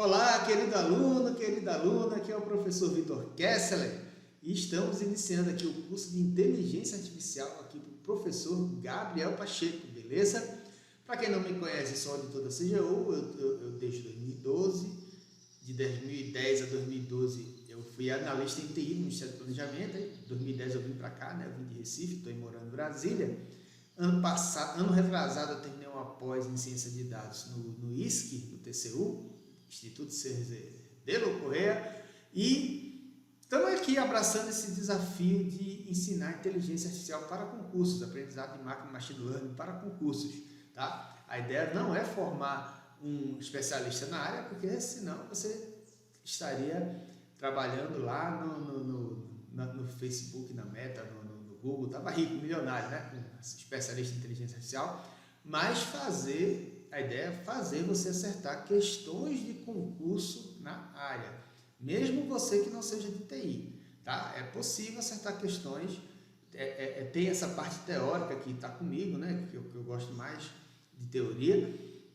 Olá, querido aluno, querida aluna, aqui é o professor Vitor Kessler e estamos iniciando aqui o curso de Inteligência Artificial aqui para o professor Gabriel Pacheco, beleza? Para quem não me conhece, sou auditor da CGU, eu desde 2012, de 2010 a 2012 eu fui analista em TI no Ministério do Planejamento, em 2010 eu vim para cá, né? Eu vim de Recife, estou morando em Brasília. Ano retrasado eu terminei uma pós em Ciência de Dados no ISC, no TCU, Instituto Cerzedo Correia, e estamos aqui abraçando esse desafio de ensinar inteligência artificial para concursos, aprendizado de máquina, machine learning para concursos, tá? A ideia não é formar um especialista na área, porque senão você estaria trabalhando lá no Facebook, na Meta, no Google, estava rico, milionário, né? Com especialista em inteligência artificial, mas a ideia é fazer você acertar questões de concurso na área, mesmo você que não seja de TI, tá? É possível acertar questões, tem essa parte teórica que está comigo, né? Que eu gosto mais de teoria,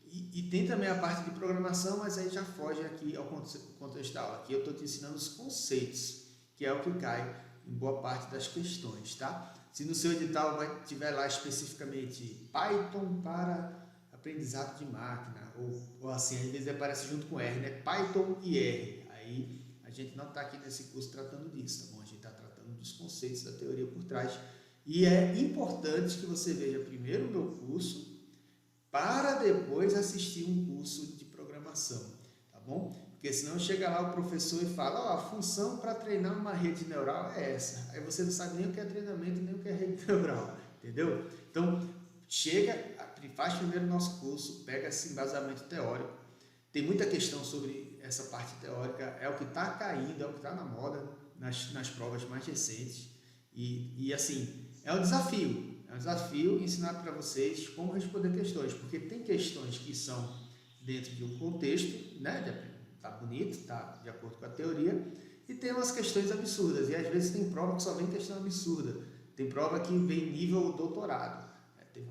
e tem também a parte de programação, mas aí já foge aqui ao contexto da aula. Aqui eu estou te ensinando os conceitos, que é o que cai em boa parte das questões, tá? Se no seu edital tiver lá especificamente Python para aprendizado de máquina, ou assim, às vezes aparece junto com R, né? Python e R. Aí a gente não está aqui nesse curso tratando disso, tá bom? A gente está tratando dos conceitos da teoria por trás. E é importante que você veja primeiro o meu curso, para depois assistir um curso de programação, tá bom? Porque senão chega lá o professor e fala, ó, a função para treinar uma rede neural é essa. Aí você não sabe nem o que é treinamento, nem o que é rede neural, entendeu? Então, faz primeiro o nosso curso, pega esse embasamento teórico. Tem muita questão sobre essa parte teórica, é o que está caindo, é o que está na moda nas provas mais recentes. E assim, é um desafio. É um desafio ensinar para vocês como responder questões, porque tem questões que são dentro de um contexto, né? Tá bonito, tá de acordo com a teoria, e tem umas questões absurdas, e às vezes tem prova que só vem questão absurda, tem prova que vem nível doutorado,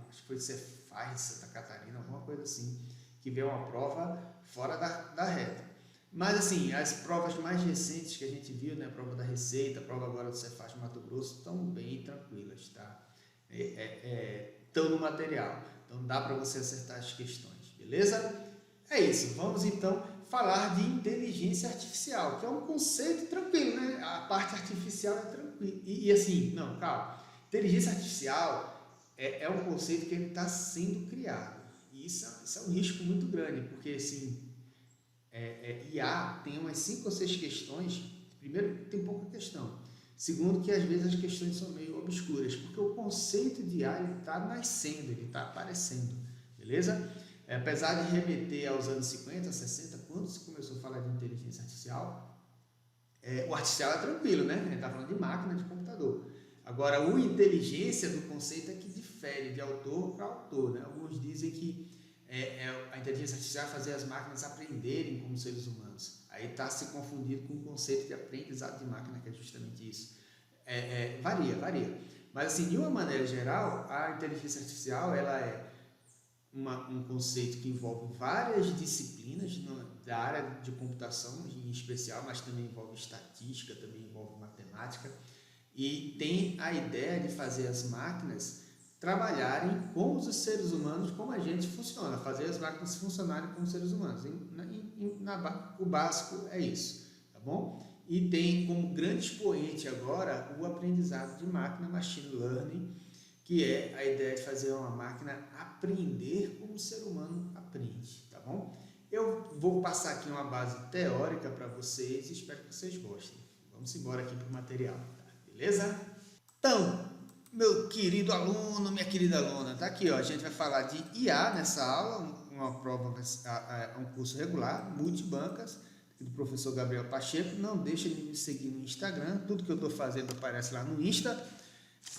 acho que foi Cefaz, Santa Catarina, alguma coisa assim, que veio uma prova fora da reta. Mas assim, as provas mais recentes que a gente viu, né, a prova da Receita, a prova agora do Cefaz Mato Grosso, estão bem tranquilas, tá? Estão no material, então dá para você acertar as questões, beleza? É isso, vamos então falar de inteligência artificial, que é um conceito tranquilo, né? A parte artificial é tranquila, e assim, não, calma, inteligência artificial é um conceito que ele está sendo criado, e isso é um risco muito grande, porque assim, IA tem umas 5 ou 6 questões, primeiro tem pouca questão, segundo, que às vezes as questões são meio obscuras, porque o conceito de IA está nascendo, ele está aparecendo, beleza? Apesar de remeter aos anos 50, 60, quando se começou a falar de inteligência artificial, o artificial é tranquilo, né? A gente está falando de máquina, de computador. Agora, o inteligência do conceito é que difere de autor para autor, né? Alguns dizem que a inteligência artificial é fazer as máquinas aprenderem como seres humanos. Aí está se confundindo com o conceito de aprendizado de máquina, que é justamente isso. Varia. Mas assim, de uma maneira geral, a inteligência artificial ela é um conceito que envolve várias disciplinas da área de computação em especial, mas também envolve estatística, também envolve matemática, e tem a ideia de fazer as máquinas trabalharem como os seres humanos, como a gente funciona, fazer as máquinas funcionarem como seres humanos. O básico é isso, tá bom? E tem como grande expoente agora o aprendizado de máquina, machine learning, que é a ideia de fazer uma máquina aprender como o ser humano aprende, tá bom? Eu vou passar aqui uma base teórica para vocês e espero que vocês gostem. Vamos embora aqui para o material, tá? Beleza? Então, meu querido aluno, minha querida aluna, tá aqui, ó, a gente vai falar de IA nessa aula, uma prova, um curso regular, multibancas, do professor Gabriel Pacheco. Não deixa de me seguir no Instagram, tudo que eu estou fazendo aparece lá no Insta,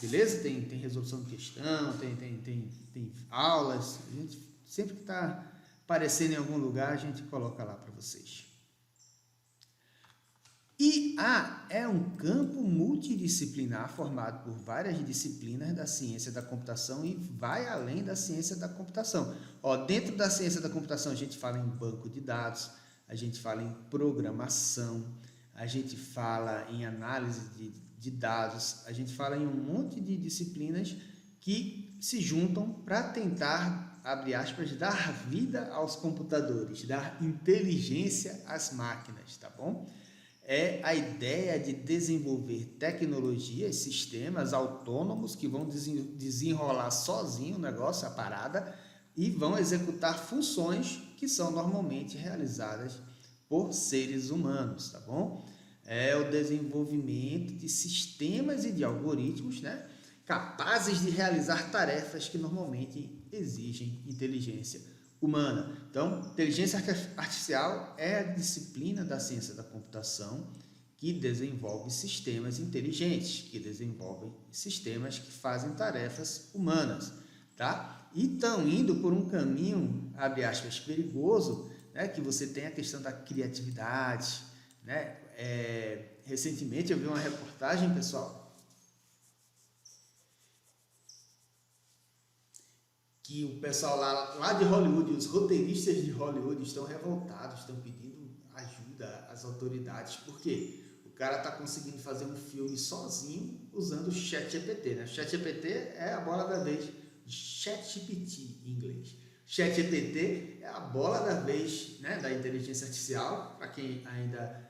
beleza? Tem resolução de questão, tem aulas, a gente sempre que está aparecendo em algum lugar, a gente coloca lá para vocês. IA é um campo multidisciplinar formado por várias disciplinas da ciência da computação e vai além da ciência da computação. Ó, dentro da ciência da computação a gente fala em banco de dados, a gente fala em programação, a gente fala em análise de dados, a gente fala em um monte de disciplinas que se juntam para tentar, abre aspas, dar vida aos computadores, dar inteligência às máquinas, tá bom? É a ideia de desenvolver tecnologias, sistemas autônomos que vão desenrolar sozinho o negócio, a parada, e vão executar funções que são normalmente realizadas por seres humanos, tá bom? É o desenvolvimento de sistemas e de algoritmos, né, capazes de realizar tarefas que normalmente exigem inteligência humana. Então, inteligência artificial é a disciplina da ciência da computação que desenvolve sistemas inteligentes, que desenvolvem sistemas que fazem tarefas humanas, tá? E estão indo por um caminho, abre aspas, perigoso, né, que você tem a questão da criatividade, né? Recentemente eu vi uma reportagem, pessoal, que o pessoal lá de Hollywood, os roteiristas de Hollywood estão revoltados, estão pedindo ajuda às autoridades, porque o cara está conseguindo fazer um filme sozinho usando o ChatGPT, né? ChatGPT é a bola da vez, ChatGPT em inglês. ChatGPT é a bola da vez, né, da inteligência artificial, para quem ainda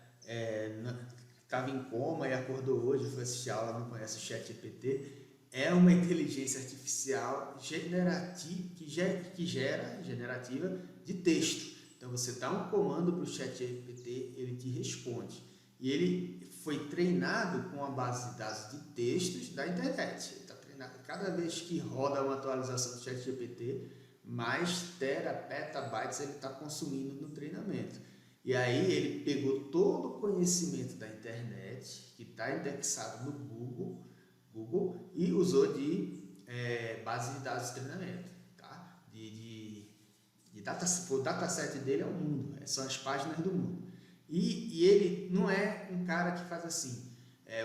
estava em coma e acordou hoje, foi assistir a aula, não conhece o ChatGPT. É uma inteligência artificial generativa de texto. Então você dá um comando para o ChatGPT, ele te responde. E ele foi treinado com a base de dados de textos da internet. Ele está treinado. Cada vez que roda uma atualização do ChatGPT, mais petabytes ele está consumindo no treinamento. E aí ele pegou todo o conhecimento da internet, que está indexado no Google, e usou de base de dados de treinamento, tá? O dataset dele é o mundo, são as páginas do mundo. E ele não é um cara que faz assim,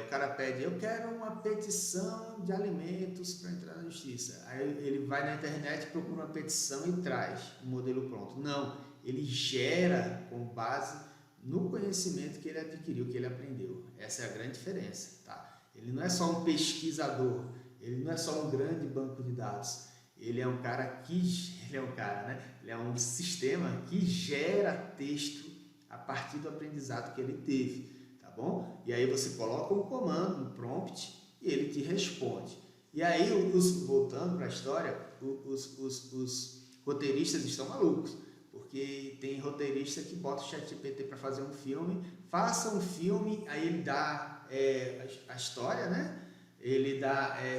o cara pede, eu quero uma petição de alimentos para entrar na justiça. Aí ele vai na internet, procura uma petição e traz um modelo pronto. Não, ele gera com base no conhecimento que ele adquiriu, que ele aprendeu. Essa é a grande diferença, tá? Ele não é só um pesquisador, ele não é só um grande banco de dados, ele é um cara, né? Ele é um sistema que gera texto a partir do aprendizado que ele teve, tá bom? E aí você coloca um comando, um prompt, e ele te responde. E aí, voltando para a história, os roteiristas estão malucos, porque tem roteirista que bota o ChatGPT para fazer um filme, faça um filme, aí ele dá a história, né? Ele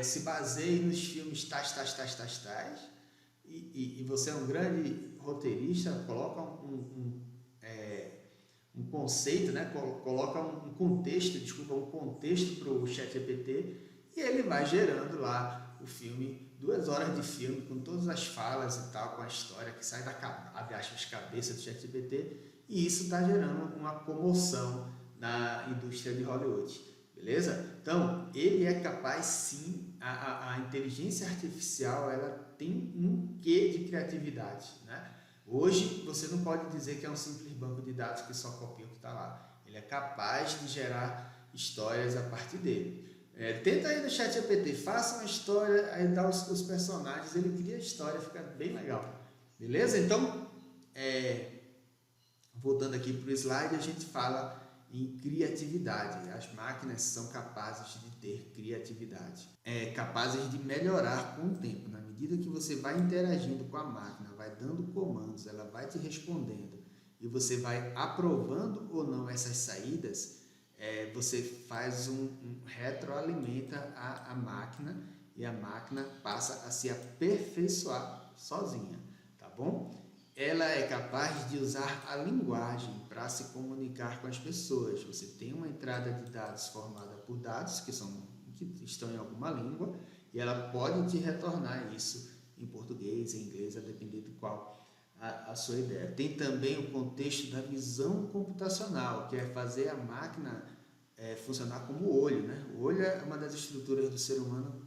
se baseia nos filmes tais, e você é um grande roteirista, coloca um conceito, né? Coloca um contexto para o ChatGPT e ele vai gerando lá o filme, 2 horas de filme, com todas as falas e tal, com a história que sai abre aspas, cabeça do ChatGPT, e isso está gerando uma comoção na indústria de Hollywood, beleza? Então, ele é capaz sim, a inteligência artificial, ela tem um quê de criatividade, né? Hoje, você não pode dizer que é um simples banco de dados que só copia o que está lá. Ele é capaz de gerar histórias a partir dele. Tenta aí no ChatGPT, faça uma história, aí dá os personagens, ele cria a história, fica bem legal. Beleza? Então, voltando aqui para o slide, a gente fala em criatividade. As máquinas são capazes de ter criatividade, capazes de melhorar com o tempo. Na medida que você vai interagindo com a máquina, vai dando comandos, ela vai te respondendo e você vai aprovando ou não essas saídas, você faz retroalimenta a máquina e a máquina passa a se aperfeiçoar sozinha, tá bom? Ela é capaz de usar a linguagem para se comunicar com as pessoas. Você tem uma entrada de dados formada por dados que estão em alguma língua e ela pode te retornar isso em português, em inglês, a depender de qual a sua ideia. Tem também o contexto da visão computacional, que é fazer a máquina funcionar como o olho, né? O olho é uma das estruturas do ser humano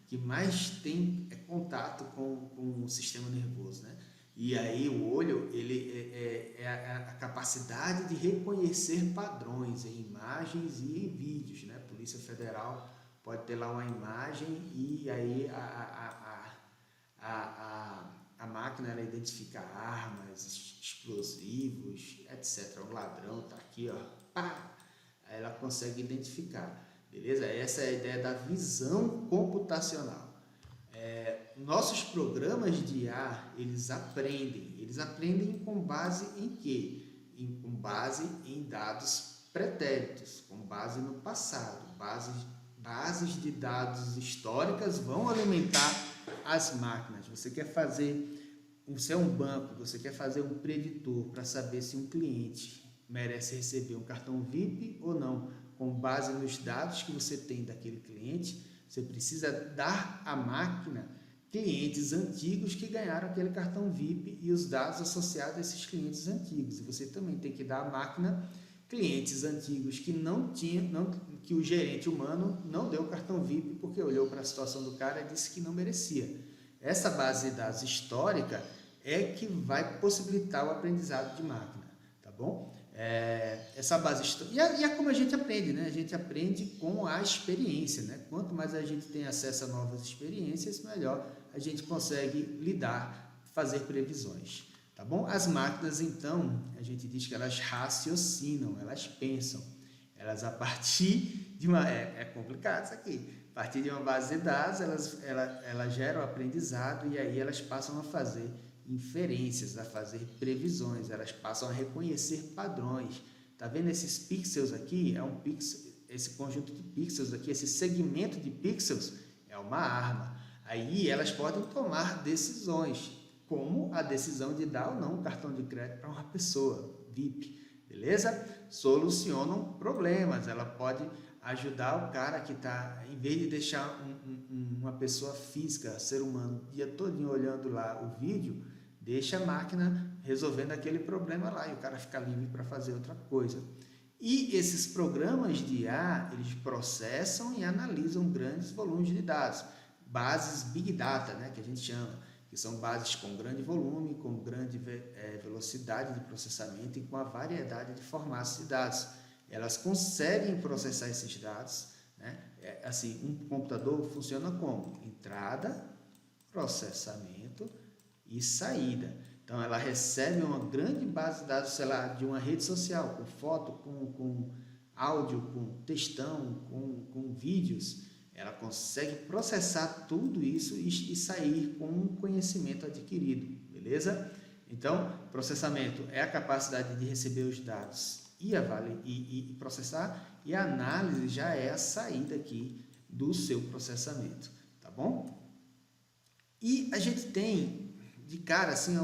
que mais tem contato com o sistema nervoso, né? E aí o olho ele é a capacidade de reconhecer padrões em imagens e em vídeos, né? A Polícia Federal pode ter lá uma imagem e aí a máquina ela identifica armas, explosivos, etc. O ladrão está aqui, ó, pá! Aí ela consegue identificar, beleza? Essa é a ideia da visão computacional. Nossos programas de IA, eles aprendem com base em quê? Com base em dados pretéritos, com base no passado. Bases de dados históricas vão alimentar as máquinas. Você é um banco, você quer fazer um preditor para saber se um cliente merece receber um cartão VIP ou não, com base nos dados que você tem daquele cliente, você precisa dar à máquina clientes antigos que ganharam aquele cartão VIP e os dados associados a esses clientes antigos. E você também tem que dar à máquina clientes antigos que que o gerente humano não deu o cartão VIP porque olhou para a situação do cara e disse que não merecia. Essa base de dados histórica é que vai possibilitar o aprendizado de máquina, tá bom? Essa base histórica. E é como a gente aprende, né? A gente aprende com a experiência, né? Quanto mais a gente tem acesso a novas experiências, melhor a gente consegue lidar, fazer previsões, tá bom? As máquinas, então, a gente diz que elas raciocinam, elas pensam, elas a partir de uma... É complicado isso aqui. A partir de uma base de dados, elas geram aprendizado e aí elas passam a fazer inferências, a fazer previsões, elas passam a reconhecer padrões. Tá vendo esses pixels aqui? Esse conjunto de pixels aqui, esse segmento de pixels é uma arma. Aí elas podem tomar decisões, como a decisão de dar ou não um cartão de crédito para uma pessoa, VIP, beleza? Solucionam problemas, ela pode ajudar o cara que está, em vez de deixar uma pessoa física, ser humano, o dia todinho olhando lá o vídeo, deixa a máquina resolvendo aquele problema lá e o cara fica livre para fazer outra coisa. E esses programas de IA, eles processam e analisam grandes volumes de dados, bases Big Data, né, que a gente chama, que são bases com grande volume, com grande velocidade de processamento e com a variedade de formatos de dados. Elas conseguem processar esses dados, né? Assim, um computador funciona como? Entrada, processamento e saída. Então, ela recebe uma grande base de dados, sei lá, de uma rede social, com foto, com áudio, com textão, com vídeos. Ela consegue processar tudo isso e sair com um conhecimento adquirido, beleza? Então, processamento é a capacidade de receber os dados e processar, e a análise já é a saída aqui do seu processamento, tá bom? E a gente tem, de cara, assim,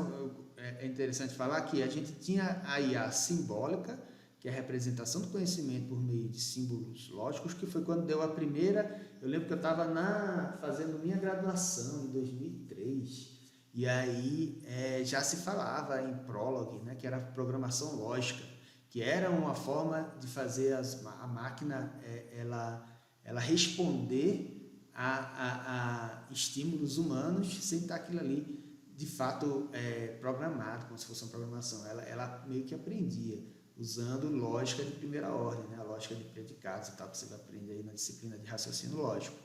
é interessante falar que a gente tinha a IA simbólica, que é a representação do conhecimento por meio de símbolos lógicos, que foi quando deu a primeira. Eu lembro que eu estava fazendo minha graduação em 2003, e aí já se falava em Prolog, né, que era programação lógica, que era uma forma de fazer a máquina ela responder a estímulos humanos sem estar aquilo ali de fato programado, como se fosse uma programação. Ela meio que aprendia usando lógica de primeira ordem, né? A lógica de predicados e tal, que você vai aprender aí na disciplina de raciocínio lógico,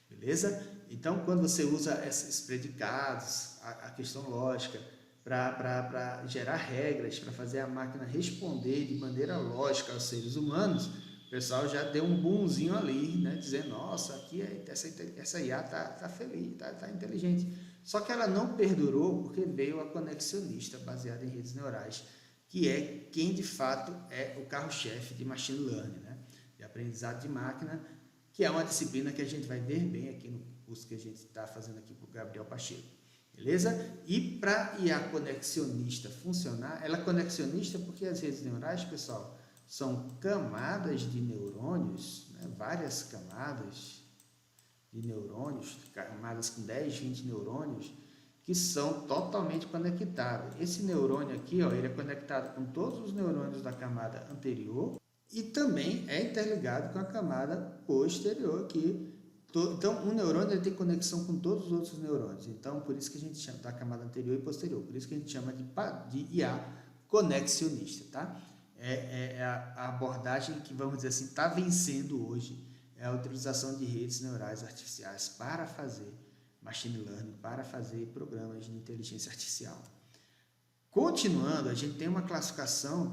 beleza? Então, quando você usa esses predicados, a questão lógica, para gerar regras, para fazer a máquina responder de maneira lógica aos seres humanos, o pessoal já deu um boomzinho ali, né? Dizendo, nossa, aqui essa IA tá feliz, tá inteligente. Só que ela não perdurou porque veio a conexionista baseada em redes neurais, que é quem de fato é o carro-chefe de machine learning, né? De aprendizado de máquina, que é uma disciplina que a gente vai ver bem aqui no curso que a gente está fazendo aqui para o Gabriel Pacheco, beleza? E para IA conexionista funcionar, ela é conexionista porque as redes neurais, pessoal, são camadas de neurônios, né? Várias camadas de neurônios, camadas com 10, 20 neurônios, que são totalmente conectados. Esse neurônio aqui, ó, ele é conectado com todos os neurônios da camada anterior e também é interligado com a camada posterior aqui Então, um neurônio ele tem conexão com todos os outros neurônios. Então, por isso que a gente chama da camada anterior e posterior. Por isso que a gente chama de IA conexionista, tá? É a abordagem que, vamos dizer assim, está vencendo hoje é a utilização de redes neurais artificiais para fazer machine learning, para fazer programas de inteligência artificial. Continuando, a gente tem uma classificação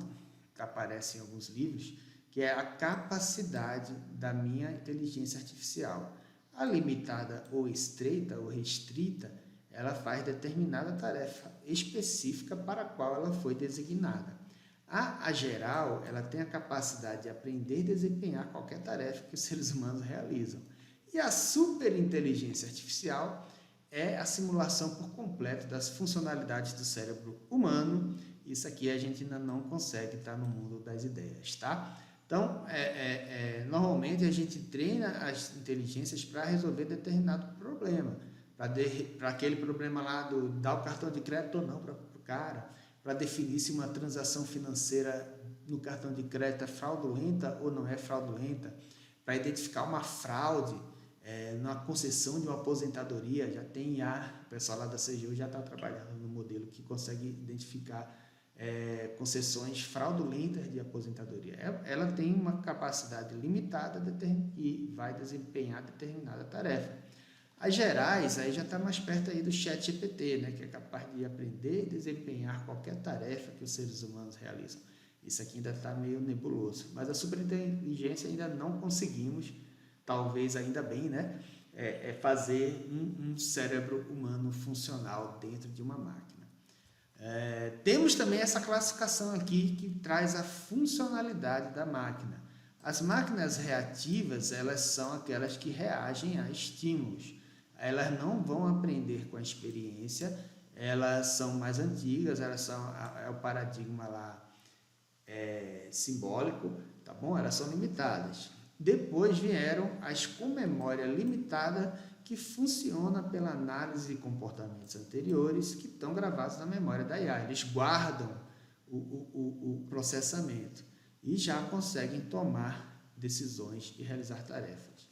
que aparece em alguns livros, que é a capacidade da minha inteligência artificial. A limitada ou estreita ou restrita, ela faz determinada tarefa específica para a qual ela foi designada. A geral, ela tem a capacidade de aprender e desempenhar qualquer tarefa que os seres humanos realizam. E a superinteligência artificial é a simulação por completo das funcionalidades do cérebro humano. Isso aqui a gente ainda não consegue estar no mundo das ideias, tá? Então, normalmente a gente treina as inteligências para resolver determinado problema, para aquele problema lá do dar o cartão de crédito ou não para o cara, para definir se uma transação financeira no cartão de crédito é fraudulenta ou não é fraudulenta, para identificar uma fraude na concessão de uma aposentadoria. Já tem o pessoal lá da CGU já está trabalhando no modelo que consegue identificar concessões fraudulentas de aposentadoria. Ela tem uma capacidade limitada e vai desempenhar determinada tarefa. As gerais, aí já está mais perto aí do ChatGPT, né, que é capaz de aprender e desempenhar qualquer tarefa que os seres humanos realizam. Isso aqui ainda está meio nebuloso, mas a superinteligência ainda não conseguimos, talvez ainda bem, né, fazer um cérebro humano funcional dentro de uma máquina. Temos também essa classificação aqui que traz a funcionalidade da máquina. As máquinas reativas, elas são aquelas que reagem a estímulos. Elas não vão aprender com a experiência, elas são mais antigas, elas são o paradigma lá simbólico, tá bom? Elas são limitadas. Depois vieram as com memória limitada, que funciona pela análise de comportamentos anteriores que estão gravados na memória da IA. Eles guardam o processamento e já conseguem tomar decisões e realizar tarefas.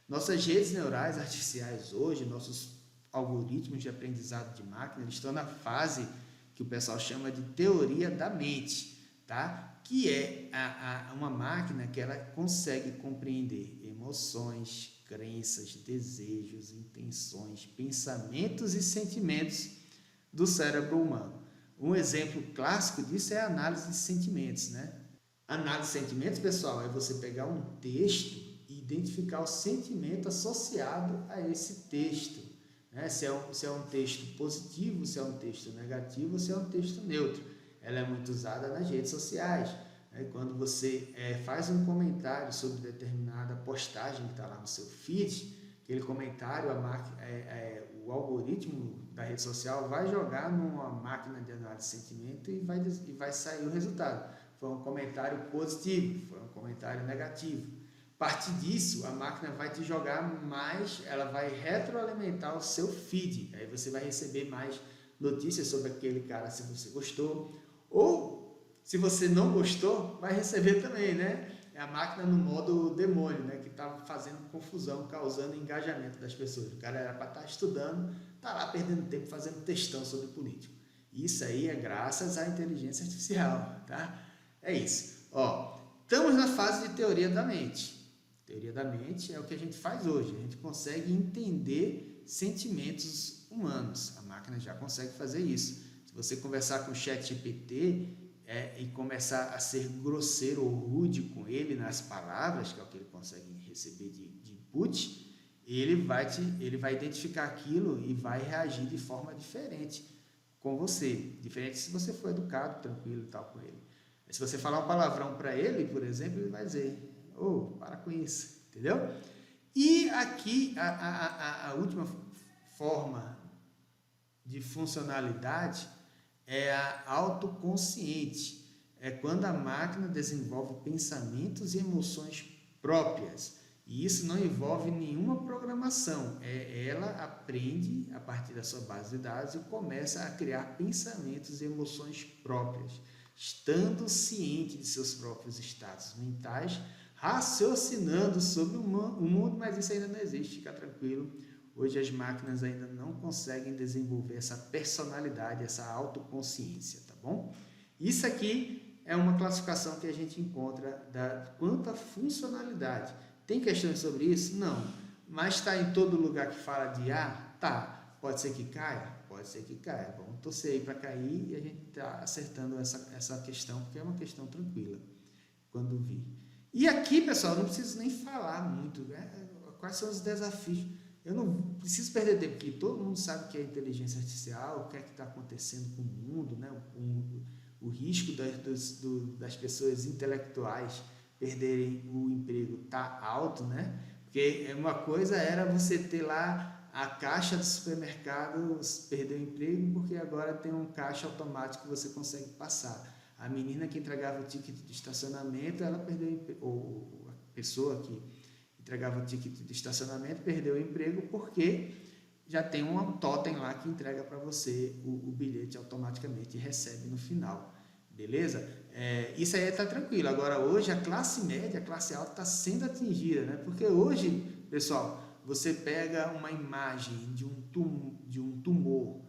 Nossas redes neurais artificiais hoje, nossos algoritmos de aprendizado de máquina, eles estão na fase que o pessoal chama de teoria da mente, tá? Que é uma máquina que ela consegue compreender emoções, crenças, desejos, intenções, pensamentos e sentimentos do cérebro humano. Um exemplo clássico disso é a análise de sentimentos, né? Análise de sentimentos, pessoal, é você pegar um texto e identificar o sentimento associado a esse texto, né? Se é um texto positivo, se é um texto negativo, se é um texto neutro. Ela é muito usada nas redes sociais. Quando você faz um comentário sobre determinada postagem que está lá no seu feed, aquele comentário, o algoritmo da rede social vai jogar numa máquina de análise de sentimento e vai sair o resultado. Foi um comentário positivo, foi um comentário negativo. A partir disso, a máquina vai te jogar mais, ela vai retroalimentar o seu feed. Aí você vai receber mais notícias sobre aquele cara, se você gostou, ou se você não gostou, vai receber também, né? É a máquina no modo demônio, né? Que está fazendo confusão, causando engajamento das pessoas. O cara era para estar estudando, está lá perdendo tempo fazendo textão sobre político. Isso aí é graças à inteligência artificial, tá? É isso. Estamos na fase de teoria da mente. Teoria da mente é o que a gente faz hoje. A gente consegue entender sentimentos humanos. A máquina já consegue fazer isso. Se você conversar com o ChatGPT e começar a ser grosseiro ou rude com ele nas palavras, que é o que ele consegue receber de input, ele vai identificar aquilo e vai reagir de forma diferente com você. Diferente se você for educado, tranquilo e tal com ele. Se você falar um palavrão para ele, por exemplo, ele vai dizer, para com isso, entendeu? E aqui a última forma de funcionalidade é a autoconsciente. É quando a máquina desenvolve pensamentos e emoções próprias. E isso não envolve nenhuma programação. Ela aprende a partir da sua base de dados e começa a criar pensamentos e emoções próprias, estando ciente de seus próprios estados mentais, raciocinando sobre o mundo, mas isso ainda não existe, fica tranquilo. Hoje as máquinas ainda não conseguem desenvolver essa personalidade, essa autoconsciência, tá bom? Isso aqui é uma classificação que a gente encontra quanto à funcionalidade. Tem questões sobre isso? Não. Mas está em todo lugar que fala de IA? Tá. Pode ser que caia? Pode ser que caia. Vamos torcer aí para cair e a gente está acertando essa questão, porque é uma questão tranquila, quando vi. E aqui, pessoal, não preciso nem falar muito, né? Quais são os desafios. Eu não preciso perder tempo, porque todo mundo sabe o que é inteligência artificial, o que é que está acontecendo com o mundo, né? O risco das pessoas intelectuais perderem o emprego está alto, né? Porque uma coisa era você ter lá a caixa do supermercado, perder o emprego, porque agora tem um caixa automático que você consegue passar. A menina que entregava o ticket de estacionamento, ela perdeu o emprego, ou a pessoa que entregava o ticket de estacionamento perdeu o emprego porque já tem um totem lá que entrega para você o bilhete automaticamente e recebe no final, beleza? Isso aí está tranquilo. Agora hoje a classe média, a classe alta está sendo atingida, né? Porque hoje, pessoal, você pega uma imagem de um tumor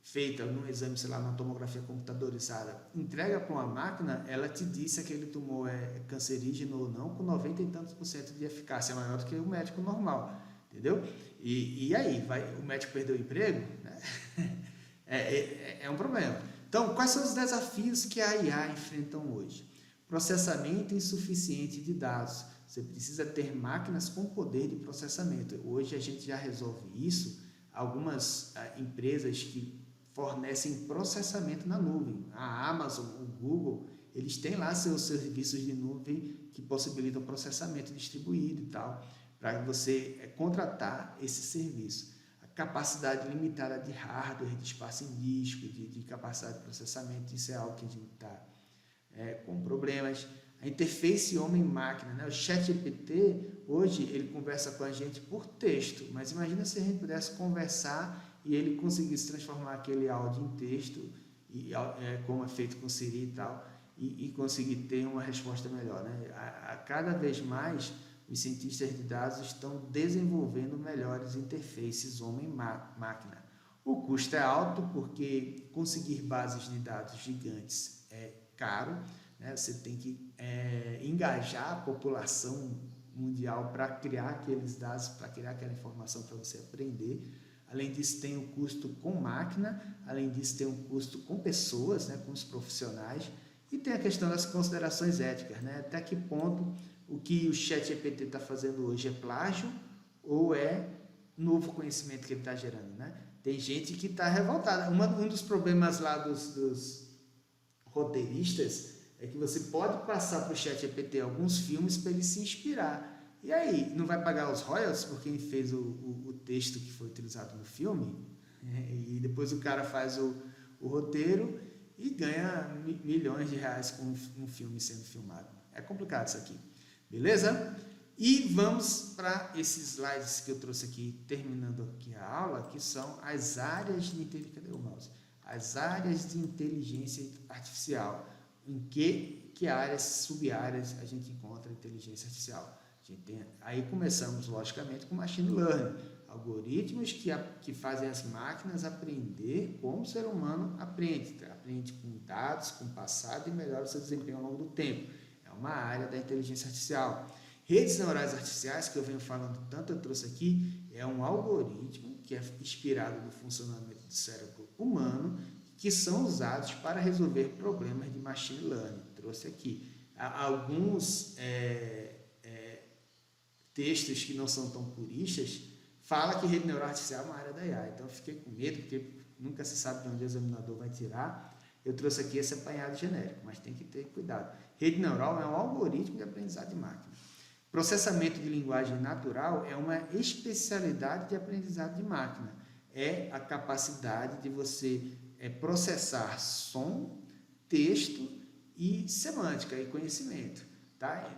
feita num exame, sei lá, uma tomografia computadorizada, entrega para uma máquina, ela te diz se aquele tumor é cancerígeno ou não, com 90 e tantos % de eficácia, maior do que o médico normal, entendeu? E aí, o médico perdeu o emprego? É um problema. Então, quais são os desafios que a IA enfrentam hoje? Processamento insuficiente de dados. Você precisa ter máquinas com poder de processamento. Hoje a gente já resolve isso. Algumas empresas que fornecem processamento na nuvem. A Amazon, o Google, eles têm lá seus serviços de nuvem que possibilitam processamento distribuído e tal, para você contratar esse serviço. A capacidade limitada de hardware, de espaço em disco, de capacidade de processamento, isso é algo que a gente está com problemas. A interface homem-máquina, né? O ChatGPT, hoje, ele conversa com a gente por texto, mas imagina se a gente pudesse conversar e ele conseguisse transformar aquele áudio em texto, como é feito com Siri e tal, e conseguir ter uma resposta melhor, né? Cada vez mais, os cientistas de dados estão desenvolvendo melhores interfaces homem-máquina. O custo é alto porque conseguir bases de dados gigantes é caro, né? Você tem que engajar a população mundial para criar aqueles dados, para criar aquela informação para você aprender. Além disso, tem o custo com máquina, além disso, tem o custo com pessoas, né, com os profissionais, e tem a questão das considerações éticas, né? Até que ponto o que o ChatGPT está fazendo hoje é plágio ou é novo conhecimento que ele está gerando, né? Tem gente que está revoltada. Um dos problemas lá dos roteiristas é que você pode passar para o ChatGPT alguns filmes para ele se inspirar. E aí, não vai pagar os royalties por quem fez o texto que foi utilizado no filme? E depois o cara faz o roteiro e ganha milhões de reais com um filme sendo filmado. É complicado isso aqui, beleza? E vamos para esses slides que eu trouxe aqui, terminando aqui a aula, que são as áreas de inteligência. Cadê o mouse? As áreas de inteligência artificial. Em que áreas, sub-áreas a gente encontra inteligência artificial? Aí começamos, logicamente, com machine learning, algoritmos que fazem as máquinas aprender como o ser humano aprende com dados, com o passado e melhora o seu desempenho ao longo do tempo. É uma área da inteligência artificial. Redes neurais artificiais, que eu venho falando tanto, eu trouxe aqui, é um algoritmo que é inspirado no funcionamento do cérebro humano, que são usados para resolver problemas de machine learning. Trouxe aqui alguns textos que não são tão puristas, fala que rede neural artificial é uma área da IA. Então eu fiquei com medo, porque nunca se sabe de onde o examinador vai tirar. Eu trouxe aqui esse apanhado genérico, mas tem que ter cuidado. Rede neural é um algoritmo de aprendizado de máquina. Processamento de linguagem natural é uma especialidade de aprendizado de máquina. É a capacidade de você processar som, texto e semântica e conhecimento, tá?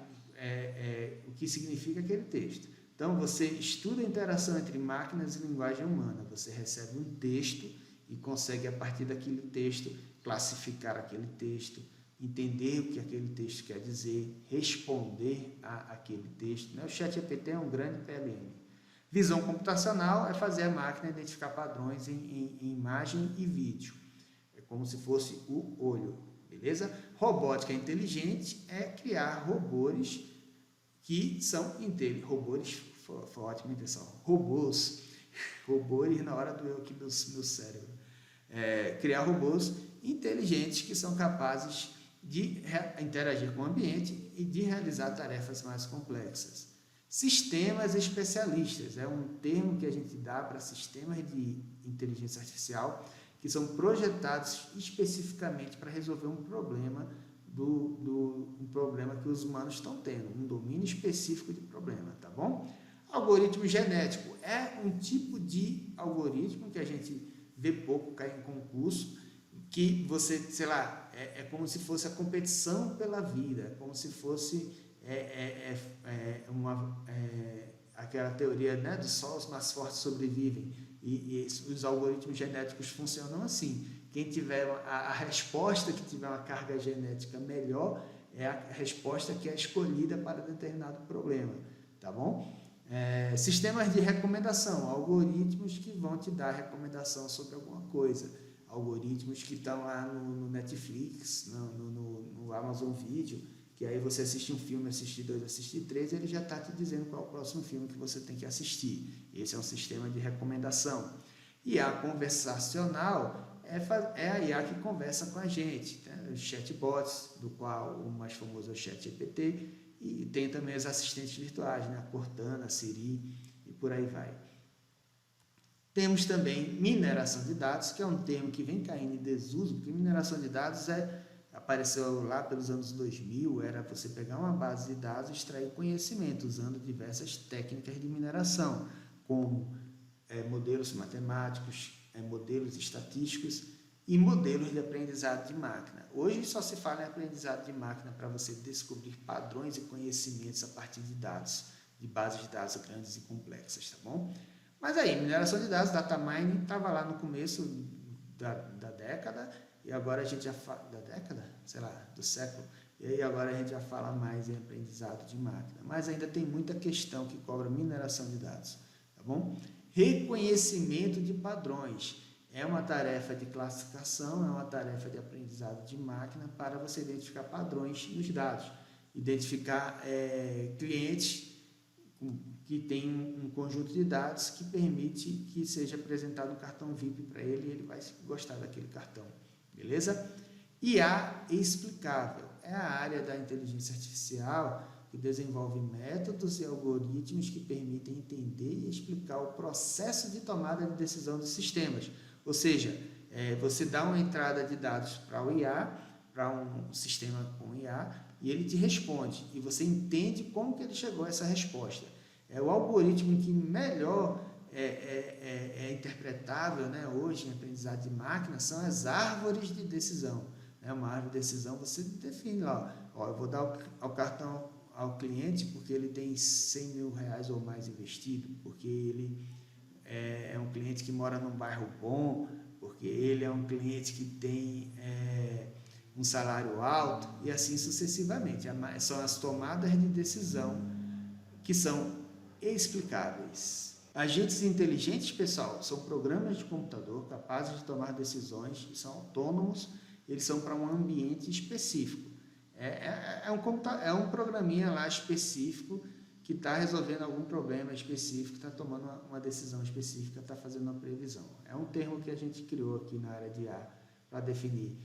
O que significa aquele texto. Então, você estuda a interação entre máquinas e linguagem humana. Você recebe um texto e consegue, a partir daquele texto, classificar aquele texto entender o que aquele texto quer dizer, responder àquele texto, né? O ChatGPT é um grande PLM. Visão computacional é fazer a máquina identificar padrões em imagem e vídeo. É como se fosse o olho, beleza? Robótica inteligente é criar robôs que são robôs, foi ótima invenção, robôs na hora do eu aqui do meu cérebro. Criar robôs inteligentes que são capazes de interagir com o ambiente e de realizar tarefas mais complexas. Sistemas especialistas é um termo que a gente dá para sistemas de inteligência artificial que são projetados especificamente para resolver um problema um problema que os humanos estão tendo, um domínio específico de problema, tá bom? Algoritmo genético é um tipo de algoritmo que a gente vê pouco cair em concurso, que você, sei lá, é como se fosse a competição pela vida, como se fosse aquela teoria, né, de só os mais fortes sobrevivem, e os algoritmos genéticos funcionam assim. Quem tiver a resposta que tiver uma carga genética melhor é a resposta que é escolhida para determinado problema, tá bom? Sistemas de recomendação, algoritmos que vão te dar recomendação sobre alguma coisa, algoritmos que estão lá no Netflix, no Amazon Video, que aí você assiste um filme, assiste 2, assiste 3, ele já está te dizendo qual é o próximo filme que você tem que assistir. Esse é um sistema de recomendação. E a conversacional é a IA que conversa com a gente, né? Os chatbots, do qual o mais famoso é o ChatGPT, e tem também os assistentes virtuais, né? A Cortana, a Siri e por aí vai. Temos também mineração de dados, que é um termo que vem caindo em desuso, porque mineração de dados apareceu lá pelos anos 2000, era você pegar uma base de dados e extrair conhecimento usando diversas técnicas de mineração, como modelos matemáticos, modelos estatísticos e modelos de aprendizado de máquina. Hoje só se fala em aprendizado de máquina para você descobrir padrões e conhecimentos a partir de dados, de bases de dados grandes e complexas, tá bom? Mas aí, mineração de dados, data mining, estava lá no começo da década, e agora a gente já fala, da década? Sei lá, do século, e aí agora a gente já fala mais em aprendizado de máquina. Mas ainda tem muita questão que cobra mineração de dados, tá bom? Reconhecimento de padrões. É uma tarefa de classificação, é uma tarefa de aprendizado de máquina para você identificar padrões nos dados. Identificar clientes que tem um conjunto de dados que permite que seja apresentado um cartão VIP para ele e ele vai gostar daquele cartão, beleza? IA explicável é a área da inteligência artificial que desenvolve métodos e algoritmos que permitem entender e explicar o processo de tomada de decisão dos sistemas. Ou seja, você dá uma entrada de dados para o IA, para um sistema com IA, e ele te responde, e você entende como que ele chegou a essa resposta. O algoritmo que melhor é interpretável, né, hoje em aprendizado de máquina são as árvores de decisão. Uma árvore de decisão você define lá, eu vou dar o cartão ao cliente porque ele tem 100 mil reais ou mais investido, porque ele é um cliente que mora num bairro bom, porque ele é um cliente que tem um salário alto e assim sucessivamente. São as tomadas de decisão que são explicáveis. Agentes inteligentes, pessoal, são programas de computador capazes de tomar decisões, são autônomos, eles são para um ambiente específico. É um programinha lá específico que está resolvendo algum problema específico, está tomando uma decisão específica, está fazendo uma previsão. É um termo que a gente criou aqui na área de IA para definir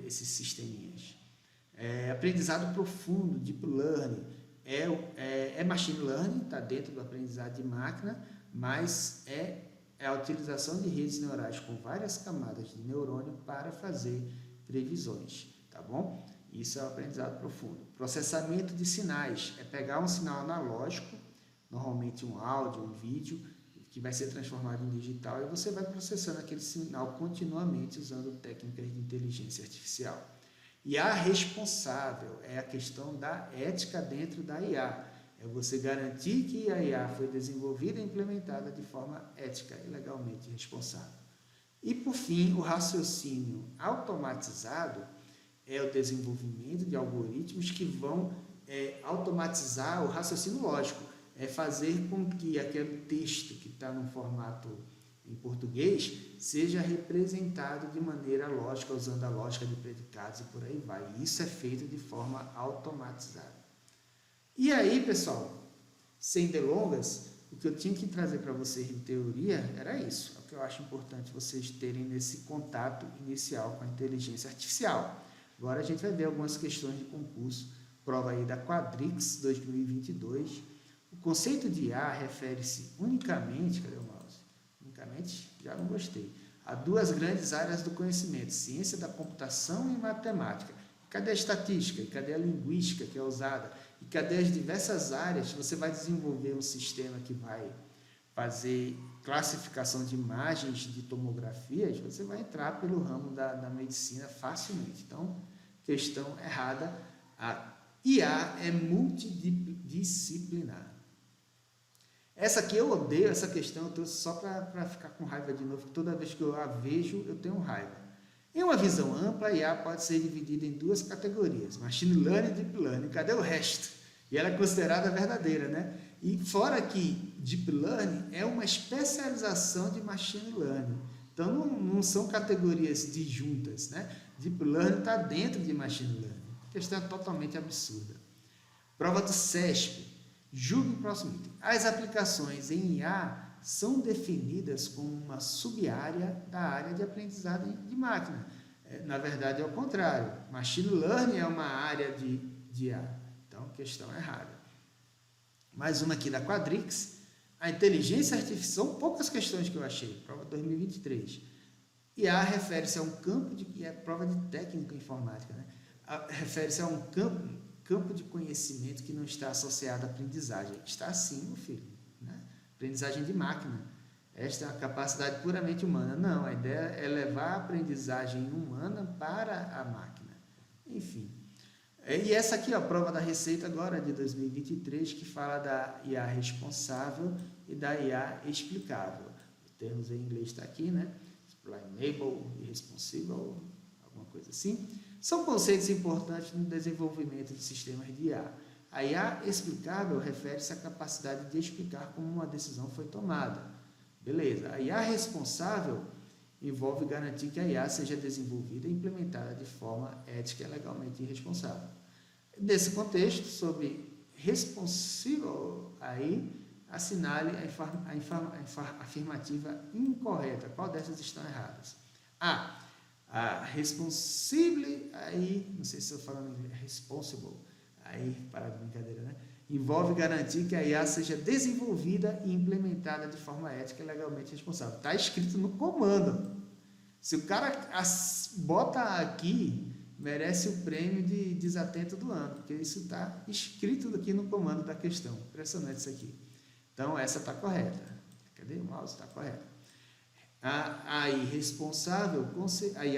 esses sisteminhas. Aprendizado profundo, Deep Learning, é Machine Learning, está dentro do aprendizado de máquina, mas é a utilização de redes neurais com várias camadas de neurônio para fazer previsões, tá bom? Isso é o aprendizado profundo. Processamento de sinais é pegar um sinal analógico, normalmente um áudio, um vídeo, que vai ser transformado em digital e você vai processando aquele sinal continuamente usando técnicas de inteligência artificial. E a responsável é a questão da ética dentro da IA. É você garantir que a IA foi desenvolvida e implementada de forma ética e legalmente responsável. E, por fim, o raciocínio automatizado é o desenvolvimento de algoritmos que vão automatizar o raciocínio lógico, fazer com que aquele texto que está no formato em português seja representado de maneira lógica, usando a lógica de predicados e por aí vai. Isso é feito de forma automatizada. E aí, pessoal, sem delongas, o que eu tinha que trazer para vocês de teoria era isso. É o que eu acho importante vocês terem nesse contato inicial com a inteligência artificial. Agora a gente vai ver algumas questões de concurso, prova aí da Quadrix 2022. O conceito de IA refere-se unicamente, cadê o mouse? Unicamente, já não gostei, a duas grandes áreas do conhecimento, ciência da computação e matemática. Cadê a estatística? E cadê a linguística que é usada? E cadê as diversas áreas? Você vai desenvolver um sistema que vai fazer classificação de imagens de tomografias, você vai entrar pelo ramo da medicina facilmente. Então, questão errada. A IA é multidisciplinar. Essa aqui eu odeio, essa questão eu trouxe só para ficar com raiva de novo. Toda vez que eu a vejo, eu tenho raiva. Em uma visão ampla, a IA pode ser dividida em duas categorias, Machine Learning e Deep Learning. Cadê o resto? E ela é considerada verdadeira, né? E fora que Deep Learning é uma especialização de Machine Learning. Então, não são categorias disjuntas, né? Deep Learning está dentro de Machine Learning. A questão é totalmente absurda. Prova do CESP. Julgue o próximo item. As aplicações em IA são definidas como uma sub-área da área de aprendizado de máquina. Na verdade, é o contrário. Machine Learning é uma área de IA. Então, questão errada. Mais uma aqui da Quadrix. A inteligência artificial, são poucas questões que eu achei. Prova 2023. IA refere-se a um campo de... é prova de técnica informática, né? Refere-se a um campo de conhecimento que não está associado à aprendizagem. Está sim, meu filho. Né? Aprendizagem de máquina. Esta é uma capacidade puramente humana. Não, a ideia é levar a aprendizagem humana para a máquina. Enfim. E essa aqui é a prova da Receita agora, de 2023, que fala da IA responsável e da IA explicável. Os termos em inglês está aqui, né? Explainable e responsible, alguma coisa assim. São conceitos importantes no desenvolvimento de sistemas de IA. A IA explicável refere-se à capacidade de explicar como uma decisão foi tomada. Beleza. A IA responsável envolve garantir que a IA seja desenvolvida e implementada de forma ética e legalmente responsável. Nesse contexto, sobre responsible, aí assinale a afirmativa incorreta. Qual dessas estão erradas? A responsible, aí, não sei se estou falando em responsible, aí, para de brincadeira, né? Envolve garantir que a IA seja desenvolvida e implementada de forma ética e legalmente responsável. Está escrito no comando. Se o cara bota aqui, merece o prêmio de desatento do ano, porque isso está escrito aqui no comando da questão. Impressionante isso aqui. Então, essa está correta. Cadê o mouse? Está correta. A IA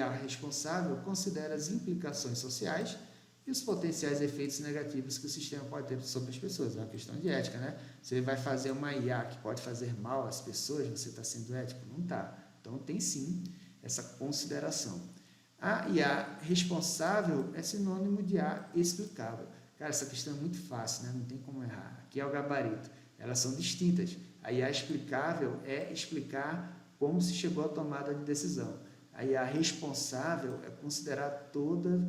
responsável considera as implicações sociais e os potenciais efeitos negativos que o sistema pode ter sobre as pessoas. É uma questão de ética, né? Você vai fazer uma IA que pode fazer mal às pessoas, você está sendo ético? Não está. Então, tem sim essa consideração. A IA responsável é sinônimo de IA explicável. Cara, essa questão é muito fácil, né? Não tem como errar. Aqui é o gabarito. Elas são distintas. A IA explicável é explicar como se chegou à tomada de decisão. A IA responsável é considerar todos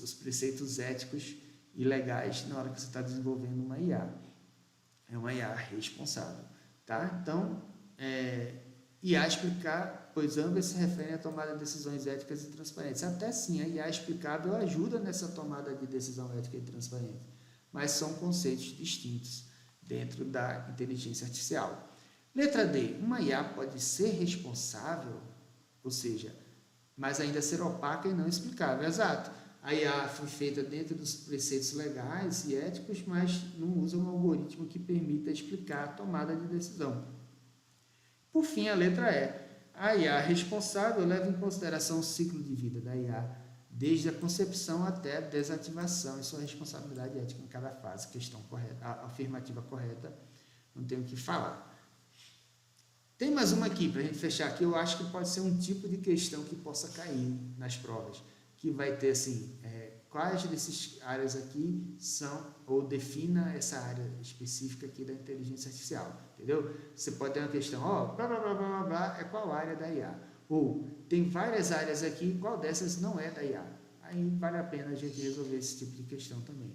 os preceitos éticos e legais na hora que você está desenvolvendo uma IA. É uma IA responsável. Tá? Então, IA explicar, pois ambas se referem à tomada de decisões éticas e transparentes. Até sim, a IA explicável ajuda nessa tomada de decisão ética e transparente, mas são conceitos distintos dentro da inteligência artificial. Letra D. Uma IA pode ser responsável, ou seja, mas ainda ser opaca e não explicável. Exato. A IA foi feita dentro dos preceitos legais e éticos, mas não usa um algoritmo que permita explicar a tomada de decisão. Por fim, a letra E. A IA responsável leva em consideração o ciclo de vida da IA, desde a concepção até a desativação e sua responsabilidade ética em cada fase. Questão correta, a afirmativa correta, não tenho o que falar. Tem mais uma aqui, para a gente fechar aqui, eu acho que pode ser um tipo de questão que possa cair nas provas, que vai ter assim, quais dessas áreas aqui são, ou defina essa área específica aqui da inteligência artificial, entendeu? Você pode ter uma questão, blá, blá, blá, blá, blá, blá, é qual área da IA? Ou, tem várias áreas aqui, qual dessas não é da IA? Aí vale a pena a gente resolver esse tipo de questão também.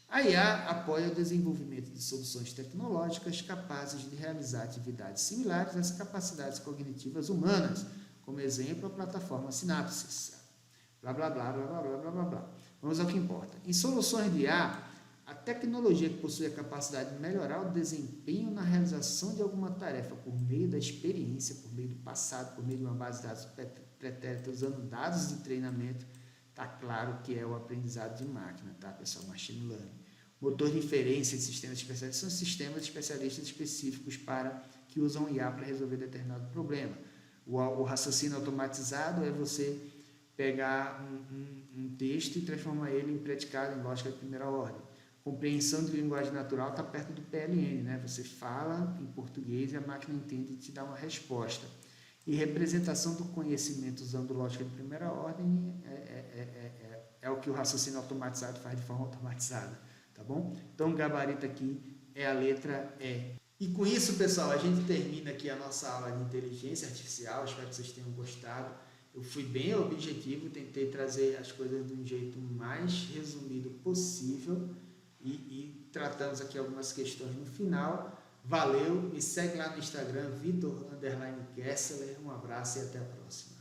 A IA apoia o desenvolvimento de soluções tecnológicas capazes de realizar atividades similares às capacidades cognitivas humanas, como exemplo a plataforma Synapses. Blá, blá, blá, blá, blá, blá, blá, blá, blá. Vamos ao que importa. Em soluções de IA, a tecnologia que possui a capacidade de melhorar o desempenho na realização de alguma tarefa por meio da experiência, por meio do passado, por meio de uma base de dados pretérita, usando dados de treinamento, está claro que é o aprendizado de máquina, tá, pessoal? Machine Learning. Motor de inferência de sistemas especialistas são sistemas especialistas específicos que usam IA para resolver determinado problema. O raciocínio automatizado é você pegar um texto e transformar ele em predicado, em lógica de primeira ordem. Compreensão de linguagem natural está perto do PLN, né? Você fala em português e a máquina entende e te dá uma resposta. E representação do conhecimento usando lógica de primeira ordem é o que o raciocínio automatizado faz de forma automatizada, tá bom? Então o gabarito aqui é a letra E. E com isso, pessoal, a gente termina aqui a nossa aula de inteligência artificial. Espero que vocês tenham gostado. Eu fui bem objetivo, tentei trazer as coisas de um jeito mais resumido possível e tratamos aqui algumas questões no final. Valeu, me segue lá no Instagram, Vitor_Kessler. Um abraço e até a próxima.